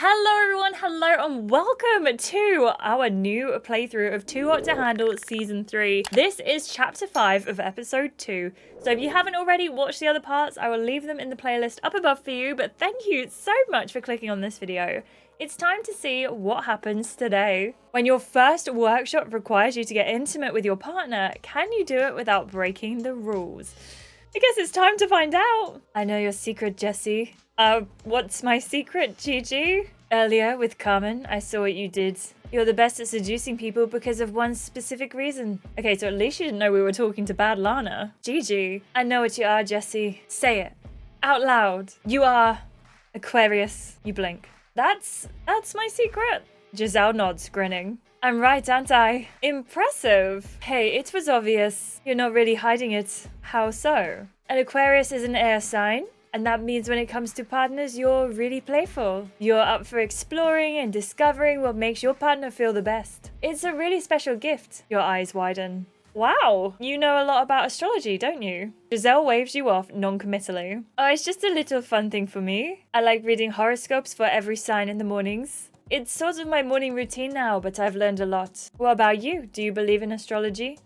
Hello everyone, hello and welcome to our new playthrough of Too Hot to Handle Season 3. This is Chapter 5 of Episode 2. So if you haven't already watched the other parts, I will leave them in the playlist up above for you, but thank you so much for clicking on this video. It's time to see what happens today. When your first workshop requires you to get intimate with your partner, can you do it without breaking the rules? I guess it's time to find out. I know your secret, Jessie. What's my secret, Gigi? Earlier, with Carmen, I saw what you did. You're the best at seducing people because of one specific reason. Okay, so at least you didn't know we were talking to bad Lana. Gigi, I know what you are, Jessie. Say it. Out loud. You are... Aquarius. You blink. That's my secret. Giselle nods, grinning. I'm right, aren't I? Impressive. Hey, it was obvious. You're not really hiding it. How so? An Aquarius is an air sign. And that means when it comes to partners, you're really playful. You're up for exploring and discovering what makes your partner feel the best. It's a really special gift. Your eyes widen. Wow, you know a lot about astrology, don't you? Giselle waves you off non-committally. Oh, it's just a little fun thing for me. I like reading horoscopes for every sign in the mornings. It's sort of my morning routine now, but I've learned a lot. What about you? Do you believe in astrology?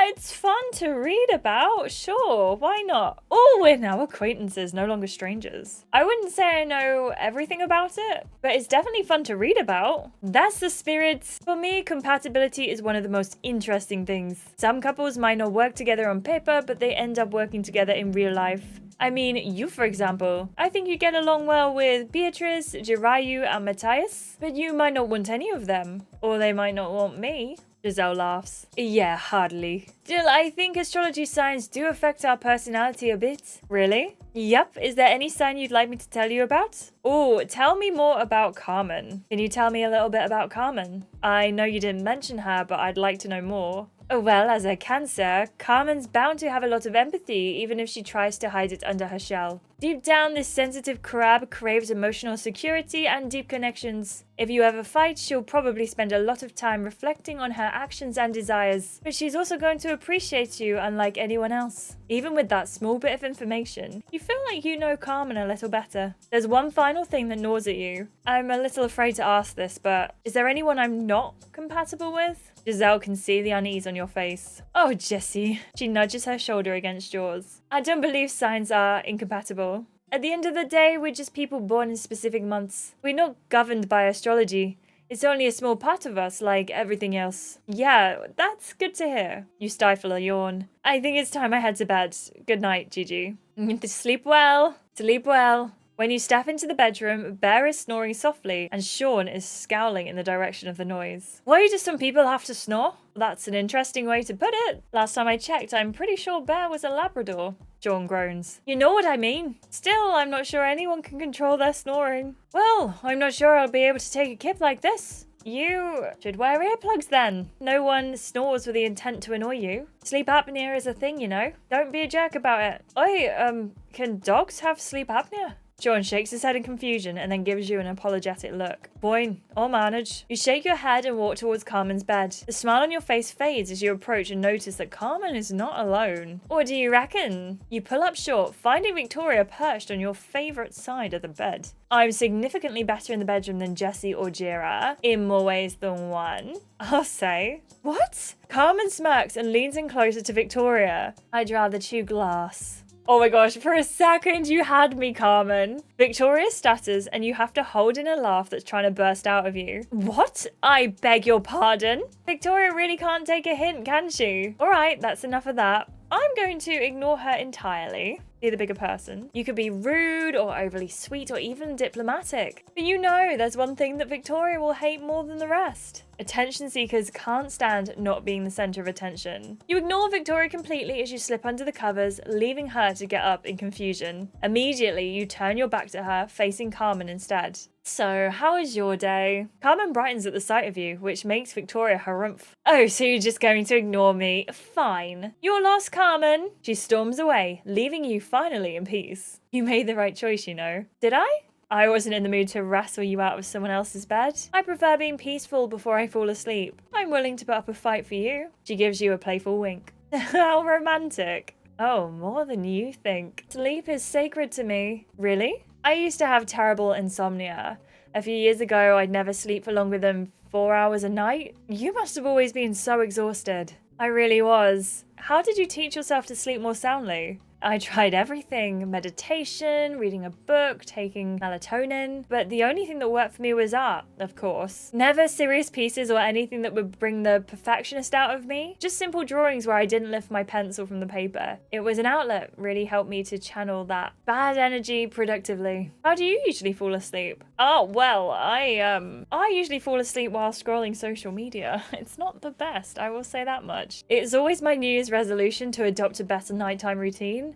It's fun to read about. Sure, why not? Oh, we're now acquaintances, no longer strangers. I wouldn't say I know everything about it, but it's definitely fun to read about. That's the spirit. For me, compatibility is one of the most interesting things. Some couples might not work together on paper, but they end up working together in real life. I mean, you for example. I think you get along well with Beatrice, Jirayu, and Matthias, but you might not want any of them. Or they might not want me. Giselle laughs. Yeah, hardly. Still, I think astrology signs do affect our personality a bit. Really? Yep. Is there any sign you'd like me to tell you about? Oh, tell me more about Carmen. Can you tell me a little bit about Carmen? I know you didn't mention her, but I'd like to know more. Oh, well, as a Cancer, Carmen's bound to have a lot of empathy, even if she tries to hide it under her shell. Deep down, this sensitive crab craves emotional security and deep connections. If you ever fight, she'll probably spend a lot of time reflecting on her actions and desires. But she's also going to appreciate you unlike anyone else. Even with that small bit of information, you feel like you know Carmen a little better. There's one final thing that gnaws at you. I'm a little afraid to ask this, but is there anyone I'm not compatible with? Giselle can see the unease on your face. Oh, Jessie. She nudges her shoulder against yours. I don't believe signs are incompatible. At the end of the day, we're just people born in specific months. We're not governed by astrology. It's only a small part of us, like everything else. Yeah, that's good to hear. You stifle a yawn. I think it's time I head to bed. Good night, Gigi. Sleep well. Sleep well. When you step into the bedroom, Bear is snoring softly, and Sean is scowling in the direction of the noise. Why do some people have to snore? That's an interesting way to put it. Last time I checked, I'm pretty sure Bear was a Labrador. Sean groans. You know what I mean. Still, I'm not sure anyone can control their snoring. Well, I'm not sure I'll be able to take a kip like this. You should wear earplugs then. No one snores with the intent to annoy you. Sleep apnea is a thing, you know. Don't be a jerk about it. Can dogs have sleep apnea? Sean shakes his head in confusion and then gives you an apologetic look. Boy, I'll manage. You shake your head and walk towards Carmen's bed. The smile on your face fades as you approach and notice that Carmen is not alone. What do you reckon? You pull up short, finding Victoria perched on your favourite side of the bed. I'm significantly better in the bedroom than Jessie or Jira, in more ways than one, I'll say. What? Carmen smirks and leans in closer to Victoria. I'd rather chew glass. Oh my gosh, for a second you had me, Carmen. Victoria stutters and you have to hold in a laugh that's trying to burst out of you. What? I beg your pardon? Victoria really can't take a hint, can she? Alright, that's enough of that. I'm going to ignore her entirely. Be the bigger person. You could be rude or overly sweet or even diplomatic. But you know, there's one thing that Victoria will hate more than the rest. Attention seekers can't stand not being the center of attention. You ignore Victoria completely as you slip under the covers, leaving her to get up in confusion. Immediately, you turn your back to her, facing Carmen instead. So, how is your day? Carmen brightens at the sight of you, which makes Victoria harumph. Oh, so you're just going to ignore me? Fine. You're lost, Carmen. She storms away, leaving you finally in peace. You made the right choice, you know. Did I? I wasn't in the mood to wrestle you out of someone else's bed. I prefer being peaceful before I fall asleep. I'm willing to put up a fight for you. She gives you a playful wink. How romantic. Oh, more than you think. Sleep is sacred to me. Really? I used to have terrible insomnia. A few years ago, I'd never sleep for longer than 4 hours a night. You must have always been so exhausted. I really was. How did you teach yourself to sleep more soundly? I tried everything, meditation, reading a book, taking melatonin, but the only thing that worked for me was art, of course. Never serious pieces or anything that would bring the perfectionist out of me, just simple drawings where I didn't lift my pencil from the paper. It was an outlet, really helped me to channel that bad energy productively. How do you usually fall asleep? Oh, well, I usually fall asleep while scrolling social media. It's not the best, I will say that much. It's always my New Year's resolution to adopt a better nighttime routine.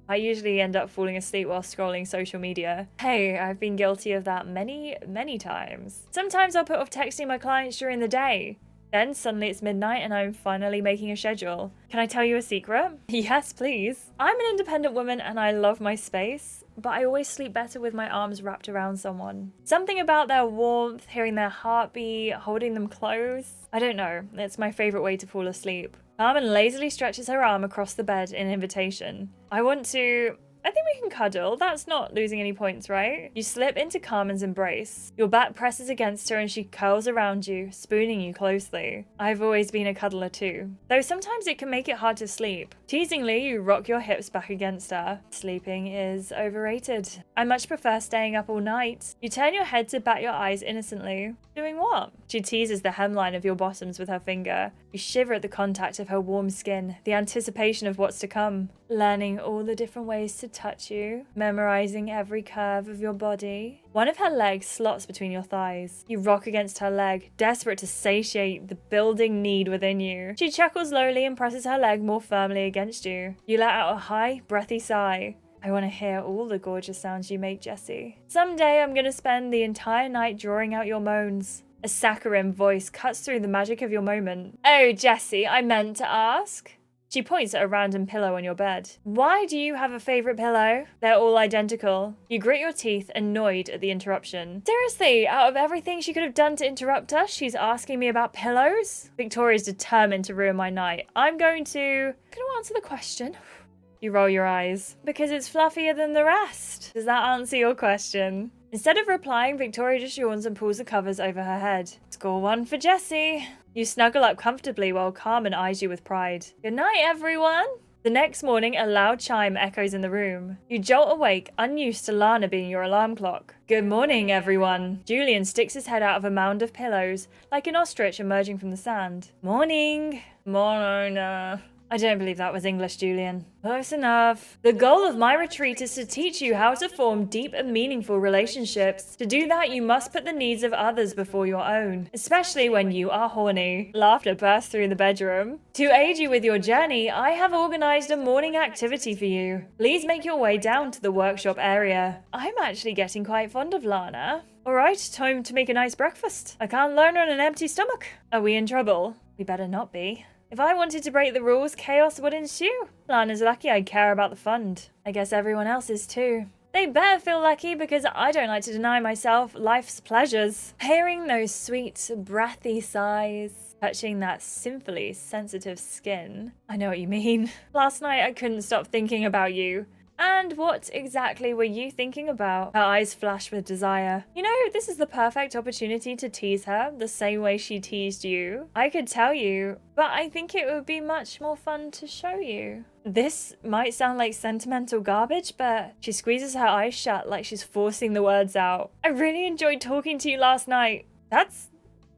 I usually end up falling asleep while scrolling social media. Hey, I've been guilty of that many, many times. Sometimes I'll put off texting my clients during the day. Then suddenly it's midnight and I'm finally making a schedule. Can I tell you a secret? Yes, please. I'm an independent woman and I love my space, but I always sleep better with my arms wrapped around someone. Something about their warmth, hearing their heartbeat, holding them close. I don't know, it's my favorite way to fall asleep. Carmen lazily stretches her arm across the bed in invitation. I think we can cuddle. That's not losing any points, right? You slip into Carmen's embrace. Your back presses against her and she curls around you, spooning you closely. I've always been a cuddler too, though sometimes it can make it hard to sleep. Teasingly, you rock your hips back against her. Sleeping is overrated. I much prefer staying up all night. You turn your head to bat your eyes innocently. Doing what? She teases the hemline of your bottoms with her finger. You shiver at the contact of her warm skin, the anticipation of what's to come. Learning all the different ways to touch you, memorizing every curve of your body. One of her legs slots between your thighs. You rock against her leg, desperate to satiate the building need within you. She chuckles lowly and presses her leg more firmly against you. You let out a high, breathy sigh. I want to hear all the gorgeous sounds you make, Jessie. Someday I'm going to spend the entire night drawing out your moans. A saccharine voice cuts through the magic of your moment. Oh, Jessie, I meant to ask. She points at a random pillow on your bed. Why do you have a favorite pillow? They're all identical. You grit your teeth, annoyed at the interruption. Seriously, out of everything she could have done to interrupt us, she's asking me about pillows? Victoria's determined to ruin my night. I'm going to answer the question. You roll your eyes. Because it's fluffier than the rest. Does that answer your question? Instead of replying, Victoria just yawns and pulls the covers over her head. Score 1 for Jessie. You snuggle up comfortably while Carmen eyes you with pride. Good night, everyone. The next morning, a loud chime echoes in the room. You jolt awake, unused to Lana being your alarm clock. Good morning, everyone. Julian sticks his head out of a mound of pillows, like an ostrich emerging from the sand. Morning. Morning. I don't believe that was English, Julian. Close enough. The goal of my retreat is to teach you how to form deep and meaningful relationships. To do that, you must put the needs of others before your own, especially when you are horny. Laughter bursts through the bedroom. To aid you with your journey, I have organized a morning activity for you. Please make your way down to the workshop area. I'm actually getting quite fond of Lana. All right, time to make a nice breakfast. I can't learn on an empty stomach. Are we in trouble? We better not be. If I wanted to break the rules, chaos would ensue. Lana's lucky I care about the fund. I guess everyone else is too. They better feel lucky because I don't like to deny myself life's pleasures. Hearing those sweet, breathy sighs, touching that sinfully sensitive skin. I know what you mean. Last night I couldn't stop thinking about you. And what exactly were you thinking about? Her eyes flash with desire. You know, this is the perfect opportunity to tease her, the same way she teased you. I could tell you, but I think it would be much more fun to show you. This might sound like sentimental garbage, but she squeezes her eyes shut like she's forcing the words out. I really enjoyed talking to you last night. That's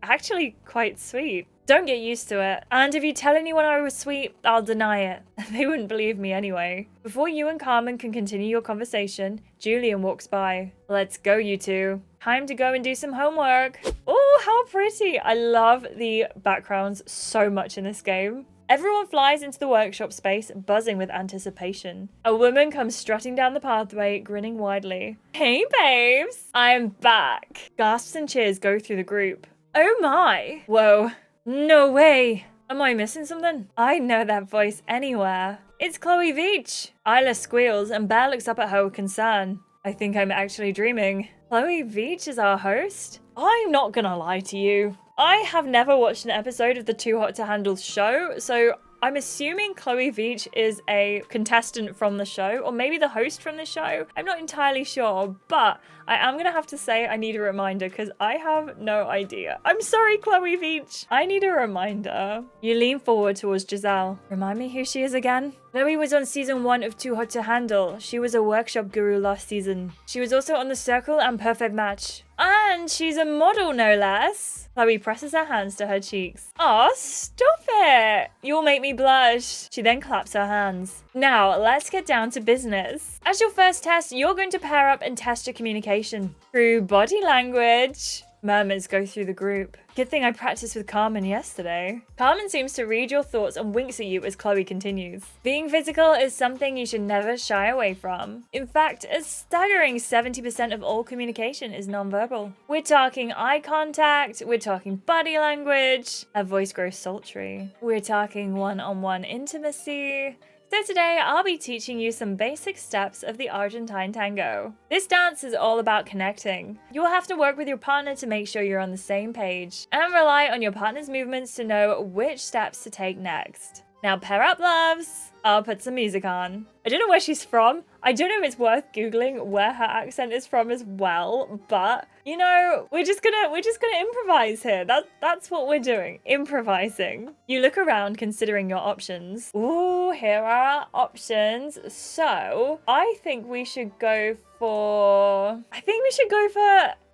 actually quite sweet. Don't get used to it. And if you tell anyone I was sweet, I'll deny it. They wouldn't believe me anyway. Before you and Carmen can continue your conversation, Julian walks by. Let's go, you two. Time to go and do some homework. Oh, how pretty. I love the backgrounds so much in this game. Everyone flies into the workshop space, buzzing with anticipation. A woman comes strutting down the pathway, grinning widely. Hey, babes. I'm back. Gasps and cheers go through the group. Oh my. Whoa. No way! Am I missing something? I know that voice anywhere. It's Chloe Veach! Isla squeals and Bear looks up at her with concern. I think I'm actually dreaming. Chloe Veach is our host? I'm not gonna lie to you. I have never watched an episode of the Too Hot to Handle show, so I'm assuming Chloe Veach is a contestant from the show, or maybe the host from the show. I'm not entirely sure, but I am gonna have to say I need a reminder because I have no idea. I'm sorry, Chloe Veach. I need a reminder. You lean forward towards Giselle. Remind me who she is again? Chloe was on season 1 of Too Hot to Handle. She was a workshop guru last season. She was also on The Circle and Perfect Match. And she's a model, no less. Chloe presses her hands to her cheeks. Aw, stop it! You'll make me blush. She then claps her hands. Now, let's get down to business. As your first test, you're going to pair up and test your communication through body language. Murmurs go through the group. Good thing I practiced with Carmen yesterday. Carmen seems to read your thoughts and winks at you as Chloe continues. Being physical is something you should never shy away from. In fact, a staggering 70% of all communication is nonverbal. We're talking eye contact, we're talking body language. Her voice grows sultry. We're talking one-on-one intimacy. So today, I'll be teaching you some basic steps of the Argentine tango. This dance is all about connecting. You'll have to work with your partner to make sure you're on the same page, and rely on your partner's movements to know which steps to take next. Now pair up, loves. I'll put some music on. I don't know where she's from. I don't know if it's worth Googling where her accent is from as well, but you know, we're just gonna improvise here. That's what we're doing, improvising. You look around considering your options. Ooh, here are our options. So I think we should go for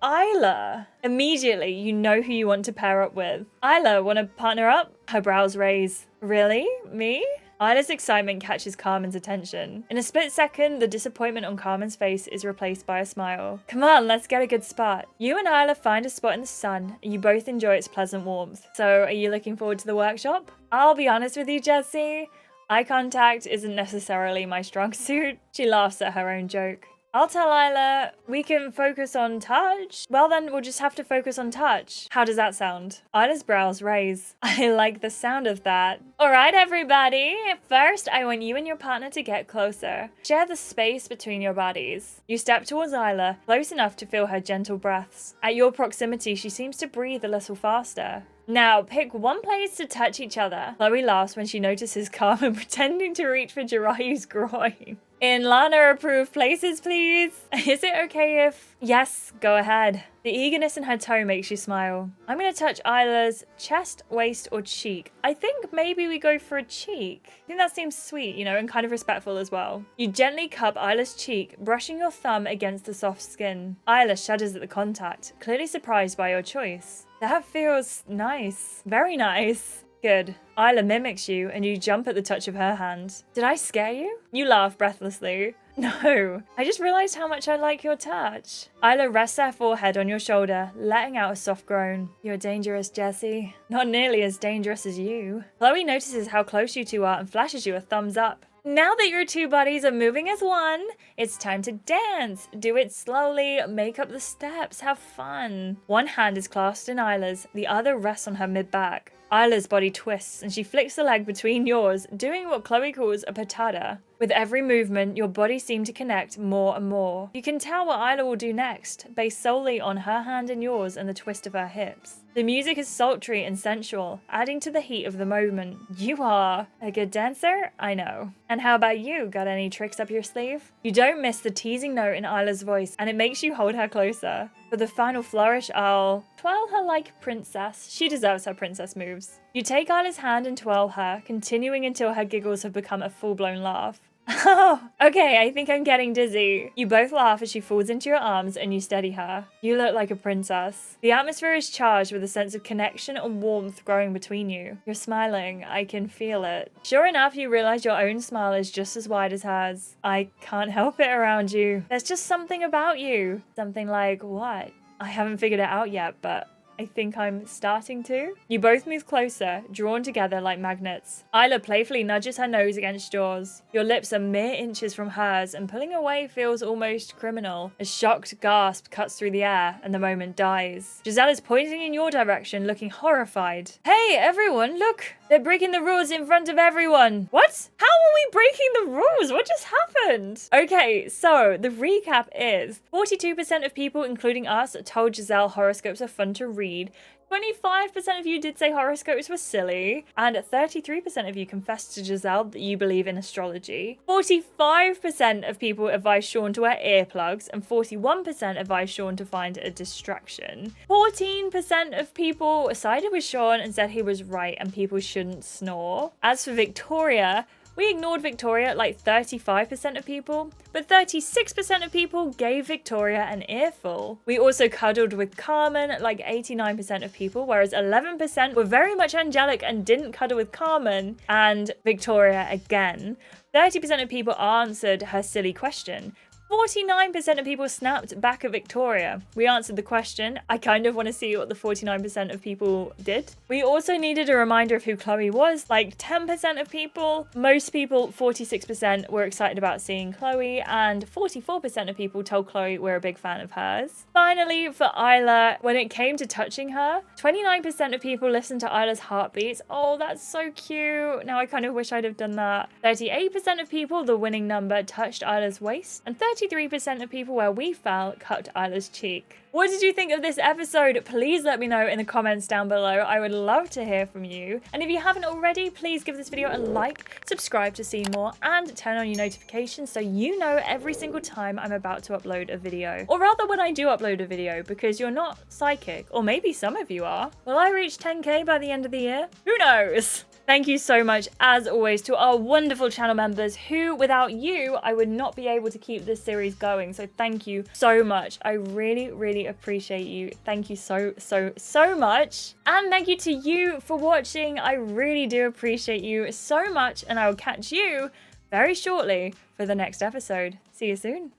Isla. Immediately, you know who you want to pair up with. Isla, want to partner up? Her brows raise. Really? Me? Isla's excitement catches Carmen's attention. In a split second, the disappointment on Carmen's face is replaced by a smile. Come on, let's get a good spot. You and Isla find a spot in the sun, and you both enjoy its pleasant warmth. So, are you looking forward to the workshop? I'll be honest with you, Jessie. Eye contact isn't necessarily my strong suit. She laughs at her own joke. I'll tell Isla we can focus on touch. Well then, we'll just have to focus on touch. How does that sound? Isla's brows raise. I like the sound of that. All right, everybody. First, I want you and your partner to get closer. Share the space between your bodies. You step towards Isla, close enough to feel her gentle breaths. At your proximity, she seems to breathe a little faster. Now, pick one place to touch each other. Chloe laughs when she notices Carmen pretending to reach for Jiraiya's groin. In Lana-approved places, please. Is it okay if... Yes, go ahead. The eagerness in her tone makes you smile. I'm going to touch Isla's chest, waist, or cheek. I think maybe we go for a cheek. I think that seems sweet, you know, and kind of respectful as well. You gently cup Isla's cheek, brushing your thumb against the soft skin. Isla shudders at the contact, clearly surprised by your choice. That feels nice. Very nice. Good. Isla mimics you, and you jump at the touch of her hand. Did I scare you? You laugh breathlessly. No, I just realized how much I like your touch. Isla rests her forehead on your shoulder, letting out a soft groan. You're dangerous, Jessie. Not nearly as dangerous as you. Chloe notices how close you two are and flashes you a thumbs up. Now that your two bodies are moving as one, it's time to dance. Do it slowly, make up the steps, have fun. One hand is clasped in Isla's, the other rests on her mid-back. Isla's body twists and she flicks the leg between yours, doing what Chloe calls a patada. With every movement, your bodies seem to connect more and more. You can tell what Isla will do next, based solely on her hand in yours and the twist of her hips. The music is sultry and sensual, adding to the heat of the moment. You are a good dancer? I know. And how about you? Got any tricks up your sleeve? You don't miss the teasing note in Isla's voice, and it makes you hold her closer. For the final flourish, I'll twirl her like a princess. She deserves her princess moves. You take Isla's hand and twirl her, continuing until her giggles have become a full-blown laugh. Oh, okay, I think I'm getting dizzy. You both laugh as she falls into your arms and you steady her. You look like a princess. The atmosphere is charged with a sense of connection and warmth growing between you. You're smiling. I can feel it. Sure enough, you realize your own smile is just as wide as hers. I can't help it around you. There's just something about you. Something like what? I haven't figured it out yet, but I think I'm starting to. You both move closer, drawn together like magnets. Isla playfully nudges her nose against yours. Your lips are mere inches from hers, and pulling away feels almost criminal. A shocked gasp cuts through the air, and the moment dies. Giselle is pointing in your direction, looking horrified. Hey, everyone, look! They're breaking the rules in front of everyone. What? How are we breaking the rules? What just happened? Okay, so the recap is 42% of people, including us, told Giselle horoscopes are fun to read. 25% of you did say horoscopes were silly, and 33% of you confessed to Giselle that you believe in astrology. 45% of people advised Sean to wear earplugs, and 41% advised Sean to find a distraction. 14% of people sided with Sean and said he was right and people shouldn't snore. As for Victoria, we ignored Victoria like 35% of people, but 36% of people gave Victoria an earful. We also cuddled with Carmen like 89% of people, whereas 11% were very much angelic and didn't cuddle with Carmen, and Victoria again. 30% of people answered her silly question. 49% of people snapped back at Victoria. We answered the question. I kind of want to see what the 49% of people did. We also needed a reminder of who Chloe was, like 10% of people. Most people, 46%, were excited about seeing Chloe, and 44% of people told Chloe we're a big fan of hers. Finally, for Isla, when it came to touching her, 29% of people listened to Isla's heartbeats. Oh, that's so cute. Now I kind of wish I'd have done that. 38% of people, the winning number, touched Isla's waist, and 33% of people where we fell cut Isla's cheek. What did you think of this episode? Please let me know in the comments down below. I would love to hear from you. And if you haven't already, please give this video a like, subscribe to see more, and turn on your notifications so you know every single time I'm about to upload a video. Or rather, when I do upload a video, because you're not psychic, or maybe some of you are. Will I reach 10K by the end of the year? Who knows? Thank you so much, as always, to our wonderful channel members who, without you, I would not be able to keep this series going. So thank you so much. I really, really appreciate you. Thank you so much. And thank you to you for watching. I really do appreciate you so much. And I will catch you very shortly for the next episode. See you soon.